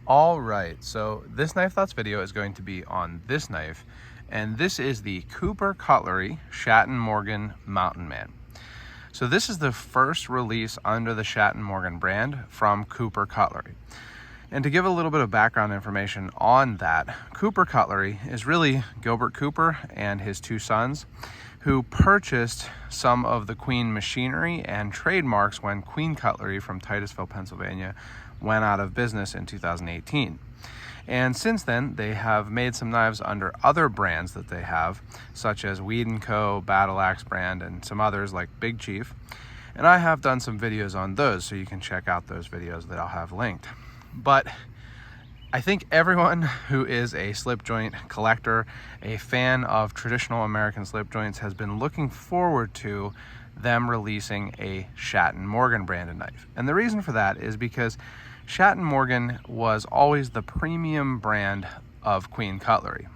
All right, so this Knife Thoughts video is going to be on this knife, and this is the Cooper Cutlery Schatt & Morgan Mountain Man. So this is the first release under the Schatt & Morgan brand from Cooper Cutlery. And to give a little bit of background information on that, Cooper Cutlery is really Gilbert Cooper and his two sons who purchased some of the Queen machinery and trademarks when Queen Cutlery from Titusville, Pennsylvania went out of business in 2018. And since then, they have made some knives under other brands that they have, such as Weed & Co., Battle Axe brand, and some others like Big Chief. And I have done some videos on those, so you can check out those videos that I'll have linked. But I think everyone who is a slip joint collector, a fan of traditional American slip joints, has been looking forward to them releasing a Schatt & Morgan branded knife. And the reason for that is because Schatt & Morgan was always the premium brand of Queen Cutlery.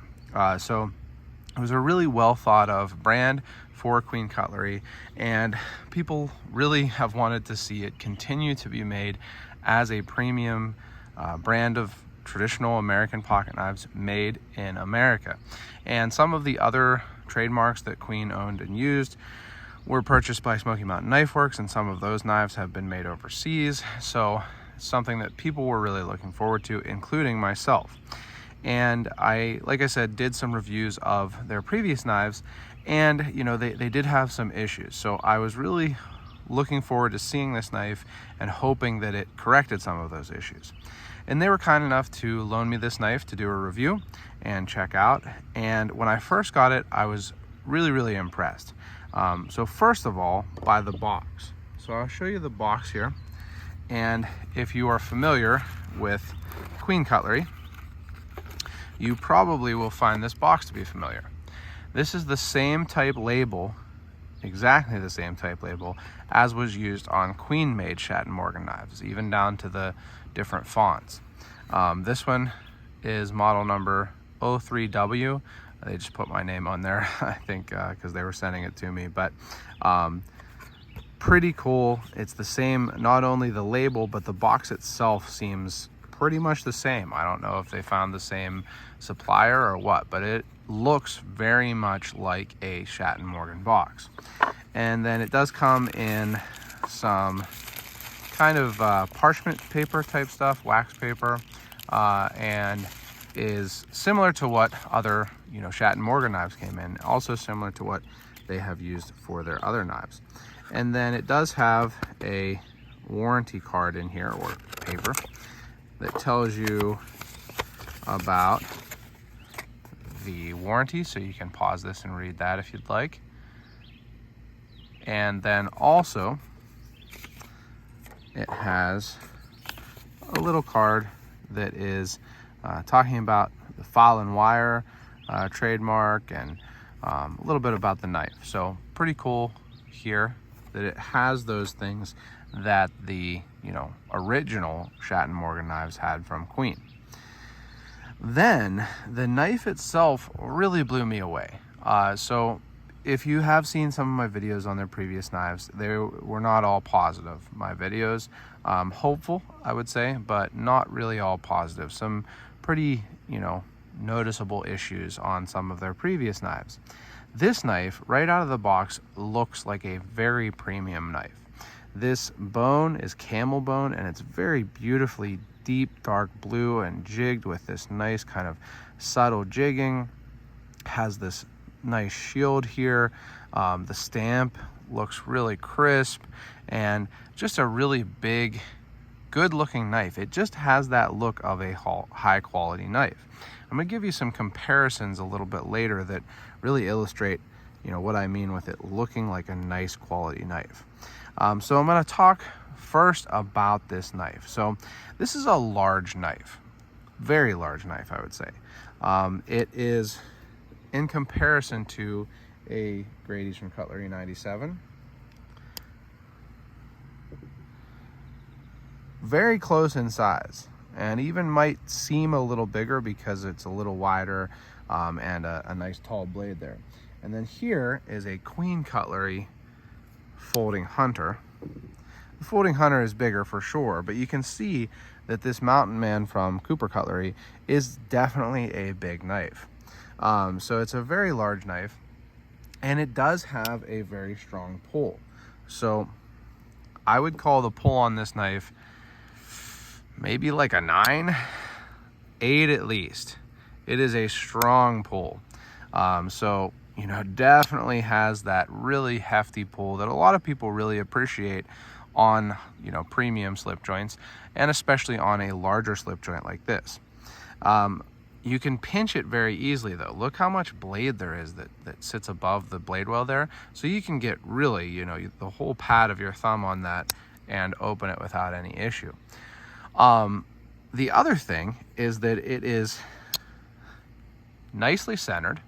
So it was a really well thought of brand for Queen Cutlery, and people really have wanted to see it continue to be made as a premium brand of traditional American pocket knives made in America. And some of the other trademarks that Queen owned and used were purchased by Smoky Mountain Knife Works, and some of those knives have been made overseas. So it's something that people were really looking forward to, including myself. And I, like I said, did some reviews of their previous knives, and you know, they did have some issues. So I was really looking forward to seeing this knife and hoping that it corrected some of those issues. And they were kind enough to loan me this knife to do a review and check out. And when I first got it, I was really impressed. So first of all, by the box. So I'll show you the box here. And if you are familiar with Queen Cutlery, you probably will find this box to be familiar. This is the same type label, exactly the same type label as was used on Queen-made Schatt & Morgan knives, even down to the different fonts. This one is model number 03W. They just put my name on there, I think, because they were sending it to me. But pretty cool. It's the same, not only the label, but the box itself seems pretty much the same. I don't know if they found the same supplier or what, but it looks very much like a Schatt & Morgan box. And then it does come in some kind of parchment paper type stuff, wax paper, and is similar to what other, you know, Schatt & Morgan knives came in, also similar to what they have used for their other knives. And then it does have a warranty card in here, or paper, that tells you about the warranty, so you can pause this and read that if you'd like. And then also it has a little card that is talking about the file and wire trademark, and a little bit about the knife. So pretty cool here that it has those things that the, you know, original Schatt & Morgan knives had from Queen. Then the knife itself really blew me away. So if you have seen some of my videos on their previous knives, they were not all positive. My videos, hopeful, I would say, but not really all positive. Some pretty, you know, noticeable issues on some of their previous knives. This knife, right out of the box, looks like a very premium knife. This bone is camel bone, and it's very beautifully deep dark blue and jigged with this nice kind of subtle jigging. Has this nice shield here. The stamp looks really crisp, and just a really big, good looking knife. It just has that look of a high quality knife. I'm gonna give you some comparisons a little bit later that really illustrate, you know, what I mean with it looking like a nice quality knife. So I'm gonna talk first about this knife. So this is a large knife, very large knife, I would say. It is, in comparison to a Great Eastern Cutlery 97, very close in size, and even might seem a little bigger because it's a little wider, and a nice tall blade there. And then here is a Queen Cutlery folding hunter. The folding hunter is bigger for sure, but you can see that this Mountain Man from Cooper Cutlery is definitely a big knife. So it's a very large knife, and it does have a very strong pull. So I would call the pull on this knife maybe like a 9, 8 at least. It is a strong pull. So, you know, definitely has that really hefty pull that a lot of people really appreciate on, you know, premium slip joints, and especially on a larger slip joint like this. You can pinch it very easily though. Look how much blade there is that sits above the blade well there. So you can get really, you know, the whole pad of your thumb on that and open it without any issue. The other thing is that it is nicely centered,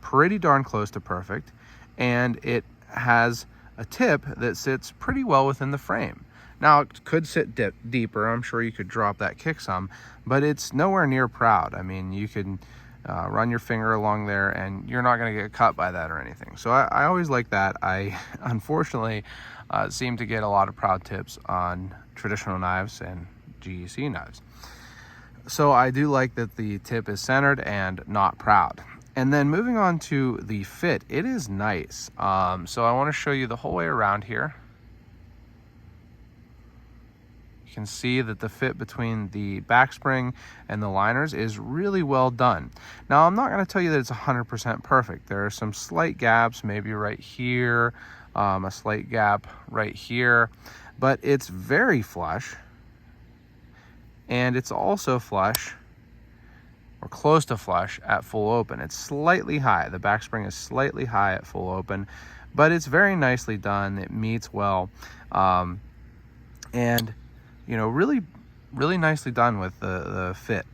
pretty darn close to perfect, and it has a tip that sits pretty well within the frame. Now, it could sit deeper. I'm sure you could drop that kick some, but it's nowhere near proud. I mean, you can run your finger along there and you're not going to get cut by that or anything. So I always like that. I unfortunately seem to get a lot of proud tips on traditional knives and GEC knives. So I do like that the tip is centered and not proud. And then moving on to the fit, it is nice. So I want to show you the whole way around here. You can see that the fit between the back spring and the liners is really well done. Now, I'm not going to tell you that it's 100% perfect. There are some slight gaps, maybe right here, a slight gap right here, but it's very flush. And it's also flush, or close to flush, at full open. It's slightly high. The back spring is slightly high at full open, but it's very nicely done. It meets well. And you know, really nicely done with the fit.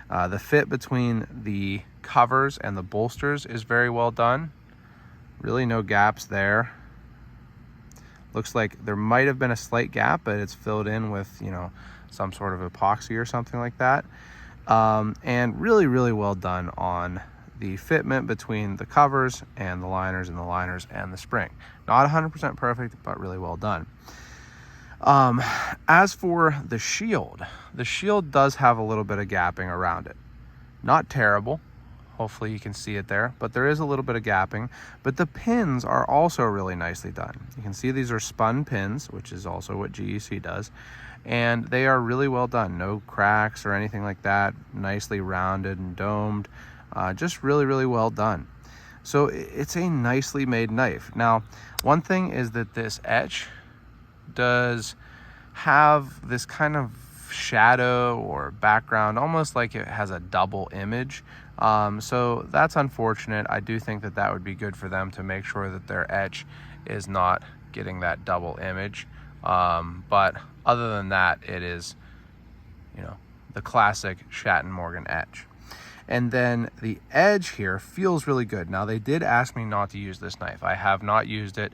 The fit between the covers and the bolsters is very well done. Really no gaps there. Looks like there might have been a slight gap, but it's filled in with, you know, some sort of epoxy or something like that. And really well done on the fitment between the covers and the liners and the spring. Not 100% perfect, but really well done. As for the shield does have a little bit of gapping around it. Not terrible. Hopefully you can see it there, but there is a little bit of gapping. But the pins are also really nicely done. You can see these are spun pins, which is also what GEC does. And they are really well done. No cracks or anything like that. Nicely rounded and domed. Just really well done. So it's a nicely made knife. Now, one thing is that this etch does have this kind of shadow or background, almost like it has a double image. So that's unfortunate. I do think that that would be good for them to make sure that their etch is not getting that double image. But other than that, it is, you know, the classic Schatt and Morgan etch. And then the edge here feels really good. Now, they did ask me not to use this knife. I have not used it.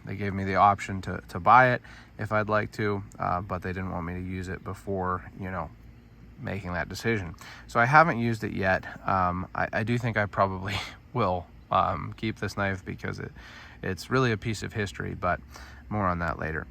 They gave me the option to buy it if I'd like to, but they didn't want me to use it before, you know, making that decision. So I haven't used it yet. I do think I probably will keep this knife because it's really a piece of history, but more on that later.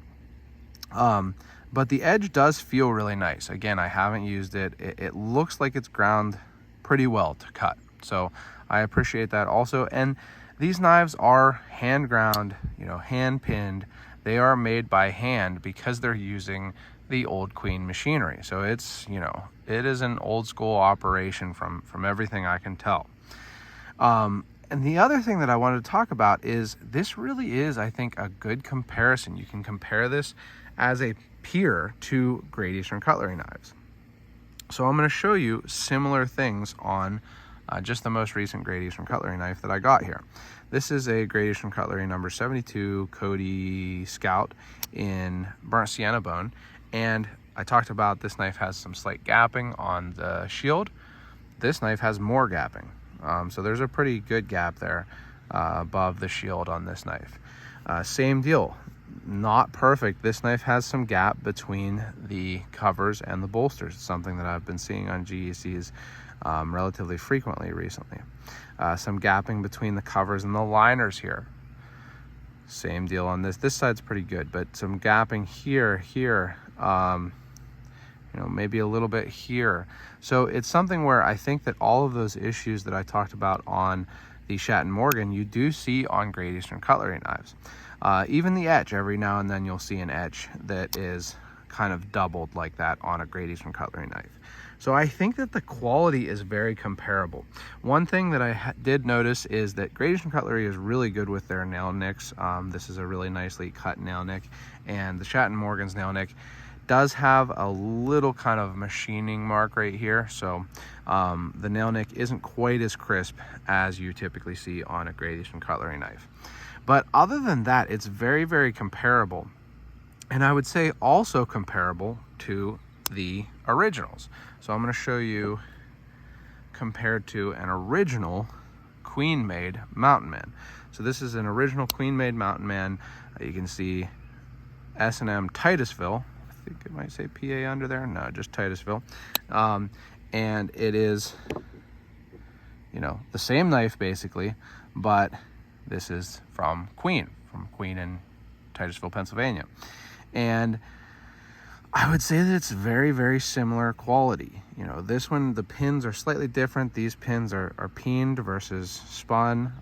But the edge does feel really nice. Again, I haven't used it. It looks like it's ground pretty well to cut. So I appreciate that also. And these knives are hand ground, you know, hand pinned. They are made by hand because they're using the old Queen machinery. So it's, you know, it is an old school operation from everything I can tell. And the other thing that I wanted to talk about is this really is, I think, a good comparison. You can compare this as a peer to Great Eastern Cutlery knives. So I'm going to show you similar things on just the most recent Great Eastern Cutlery knife that I got here. This is a Great Eastern Cutlery number 72 Cody Scout in burnt sienna bone. And I talked about this knife has some slight gapping on the shield. This knife has more gapping. So there's a pretty good gap there above the shield on this knife. Same deal. Not perfect. This knife has some gap between the covers and the bolsters. It's something that I've been seeing on GECs relatively frequently recently. Some gapping between the covers and the liners here. Same deal on this. This side's pretty good, but some gapping here. You you know, maybe a little bit here. So it's something where I think that all of those issues that I talked about on the Schatt & Morgan, you do see on Great Eastern Cutlery knives. Even the edge, every now and then you'll see an edge that is kind of doubled like that on a Great Eastern Cutlery knife. So I think that the quality is very comparable. One thing that I did notice is that Great Eastern Cutlery is really good with their nail nicks. This is a really nicely cut nail nick, and the Schatt & Morgan's nail nick does have a little kind of machining mark right here. So the nail nick isn't quite as crisp as you typically see on a Great Eastern Cutlery knife. But other than that, it's very, very comparable. And I would say also comparable to the originals. So I'm going to show you compared to an original Queen-made Mountain Man. So this is an original Queen-made Mountain Man. You can see S&M Titusville. I think it might say PA under there. No, just Titusville. And it is, you know, the same knife basically, but this is from Queen in Titusville, Pennsylvania. And I would say that it's very, very similar quality. You know, this one, the pins are slightly different. These pins are peened versus spun.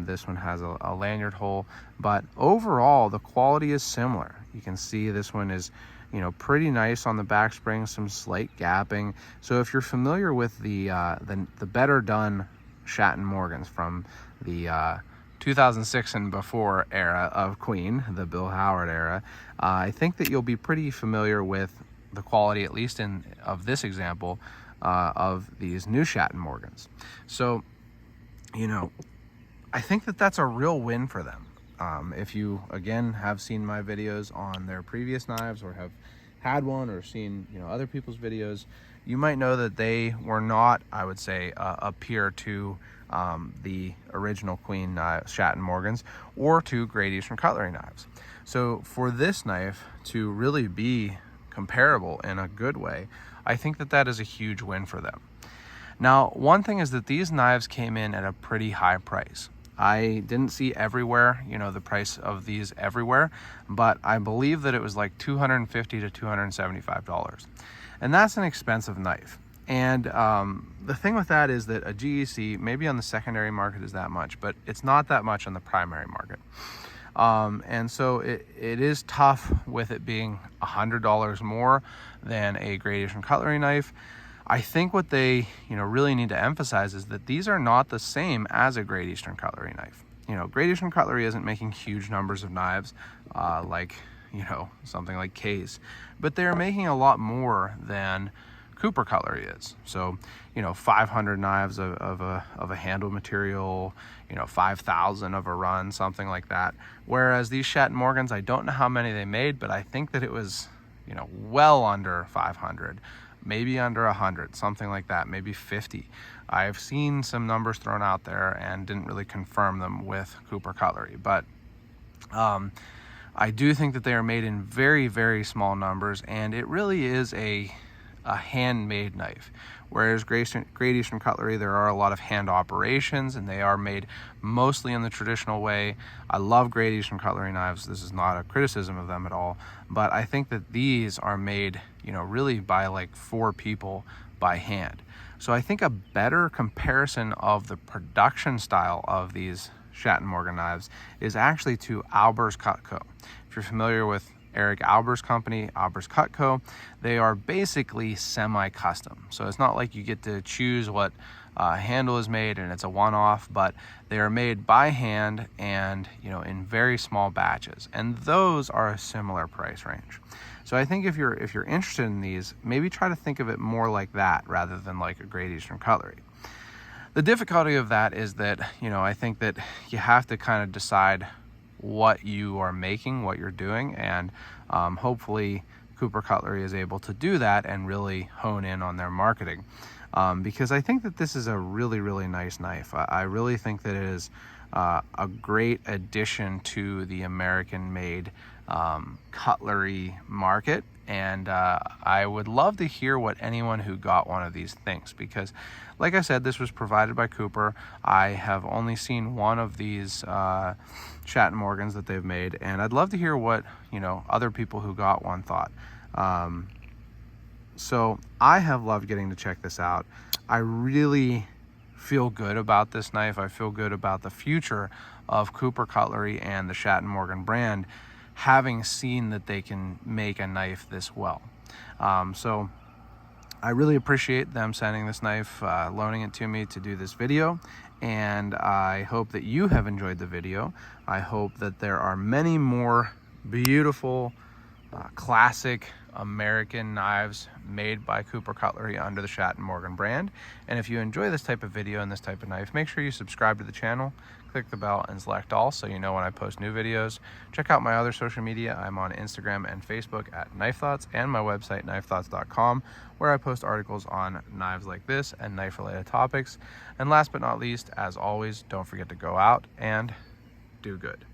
This one has a lanyard hole, but overall the quality is similar. You can see this one is, you know, pretty nice on the back spring, some slight gapping. So if you're familiar with the better done Schatt & Morgans from the 2006 and before era of Queen, the Bill Howard era, I think that you'll be pretty familiar with the quality, at least of this example, of these new Schatt & Morgans. So, you know, I think that that's a real win for them. If you, again, have seen my videos on their previous knives or have had one or seen, you know, other people's videos, you might know that they were not, I would say, a peer to the original Queen Schatt & Morgans or to Great Eastern Cutlery knives. So for this knife to really be comparable in a good way, I think that that is a huge win for them. Now, one thing is that these knives came in at a pretty high price. I didn't see everywhere, you know, the price of these everywhere, but I believe that it was like $250 to $275. And that's an expensive knife. And the thing with that is that a GEC, maybe on the secondary market is that much, but it's not that much on the primary market. And so it is tough with it being $100 more than a Great Eastern Cutlery knife. I think what they, you know, really need to emphasize is that these are not the same as a Great Eastern Cutlery knife. You know, Great Eastern Cutlery isn't making huge numbers of knives like, you know, something like K's, but they're making a lot more than Cooper Cutlery is. So, you know, 500 knives of a handle material, you know, 5,000 of a run, something like that. Whereas these Schatt & Morgans, I don't know how many they made, but I think that it was, you know, well under 500, maybe under 100, something like that, maybe 50. I've seen some numbers thrown out there and didn't really confirm them with Cooper Cutlery, but I do think that they are made in very, very small numbers, and it really is a handmade knife. Whereas Great Eastern Cutlery, there are a lot of hand operations and they are made mostly in the traditional way. I love Great Eastern Cutlery knives. This is not a criticism of them at all, but I think that these are made, you know, really by like 4 people by hand. So I think a better comparison of the production style of these Schatt & Morgan knives is actually to Alber's Cut Co. If you're familiar with Eric Alber's company, Alber's Cut Co., they are basically semi-custom. So it's not like you get to choose what handle is made and it's a one-off, but they are made by hand and, you know, in very small batches. And those are a similar price range. So I think if you're interested in these, maybe try to think of it more like that rather than like a Great Eastern Cutlery. The difficulty of that is that, you know, I think that you have to kind of decide what you are making, what you're doing, and hopefully Cooper Cutlery is able to do that and really hone in on their marketing, because I think that this is a really, really nice knife. I really think that it is a great addition to the American-made cutlery market, and I would love to hear what anyone who got one of these thinks, because like I said, this was provided by Cooper. I have only seen one of these Schatt & Morgans that they've made, and I'd love to hear what, you know, other people who got one thought. So I have loved getting to check this out. I really feel good about this knife. I feel good about the future of Cooper Cutlery and the Schatt & Morgan brand, having seen that they can make a knife this well. So I really appreciate them sending this knife, loaning it to me to do this video, and I hope that you have enjoyed the video. I hope that there are many more beautiful, classic American knives made by Cooper Cutlery under the Schatt & Morgan brand. And if you enjoy this type of video and this type of knife, make sure you subscribe to the channel, click the bell, and select all so you know when I post new videos. Check out my other social media. I'm on Instagram and Facebook at Knife Thoughts, and my website knifethoughts.com, where I post articles on knives like this and knife related topics. And last but not least, as always, don't forget to go out and do good.